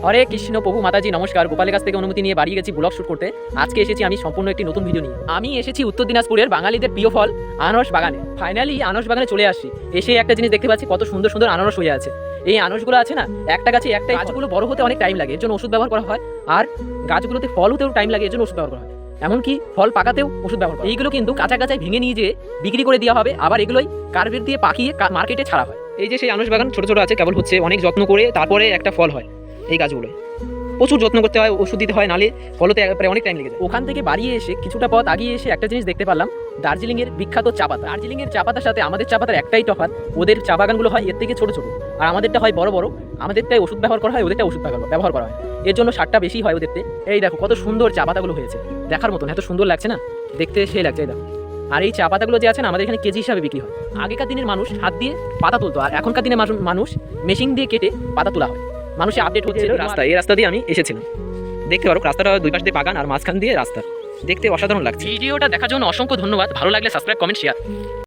হরে কৃষ্ণ প্রভু মাতাজি নমস্কার। গোপালের কাছ থেকে অনুমতি নিয়ে বাড়ি গেছি ব্লগ শুট করতে। আজকে এসেছি আমি সম্পূর্ণ একটি নতুন ভিডিও নিয়ে। আমি এসেছি উত্তর দিনাজপুরের বাঙালিদের প্রিয় ফল আনারস বাগানে। ফাইনালি আনারস বাগানে চলে আসছি। এসে একটা জিনিস দেখতে পাচ্ছি, কত সুন্দর সুন্দর আনারস হয়ে আছে। এই আনারসগুলো আছে না, একটা গাছে একটাই, গাছগুলো বড় হতে অনেক টাইম লাগে, এর জন্য ওষুধ ব্যবহার করা হয়। আর গাছগুলোতে ফল হতেও টাইম লাগে, এর জন্য ওষুধ ব্যবহার করা হয়। এমনকি ফল পাকাতেও ওষুধ ব্যবহার করা হয়। এইগুলো কিন্তু কাঁচা কাঁচায় ভেঙে নিয়ে যেয়ে বিক্রি করে দেওয়া হবে, আবার এগুলোই কার্বেট দিয়ে পাকিয়ে মার্কেটে ছাড়া হয়। এই যে সেই আনারস বাগান ছোট ছোট আছে, কেবল হচ্ছে, অনেক যত্ন করে তারপরে একটা ফল হয়। এই গাছগুলোয় প্রচুর যত্ন করতে হয়, ওষুধ দিতে হয়, নালে ফলতে প্রায় অনেক টাইম লেগে যায়। ওখান থেকে বাড়িয়ে এসে কিছুটা পথ আগিয়ে এসে একটা জিনিস দেখতে পারলাম, দার্জিলিংয়ের বিখ্যাত চা পাতা। দার্জিলিংয়ের চা পাতার সাথে আমাদের চা পাতার একটাই তফাৎ, ওদের চা বাগানগুলো হয় এর থেকে ছোট ছোট, আর আমাদেরটা হয় বড় বড়। আমাদেরটাই ওষুধ ব্যবহার করা হয়, ওদেরটা ওষুধ ব্যবহার করা হয়, এর জন্য সারটা বেশি হয় ওদেরতে। এই দেখো কত সুন্দর চা পাতাগুলো হয়েছে, দেখার মতন, এত সুন্দর লাগছে না দেখতে, সেই লাগছে। এই দেখো, আর এই চা পাতাগুলো যে আছে না, আমাদের এখানে কেজি হিসাবে বিক্রি হয়। আগেকার দিনের মানুষ হাত দিয়ে পাতা তুলতো, আর এখনকার দিনের মানুষ মেশিন দিয়ে কেটে পাতা তোলা হয়। মানুষের আপডেট হচ্ছে। রাস্তা, এই রাস্তা দিয়ে আমি এসেছিলাম, দেখতে পারো রাস্তাটা দুই পাশ দিয়ে বাগান আর মাঝখান দিয়ে রাস্তা, দেখতে অসাধারণ লাগছে। ভিডিওটা দেখার জন্য অসংখ্য ধন্যবাদ। ভালো লাগলে সাবস্ক্রাইব, কমেন্ট, শেয়ার।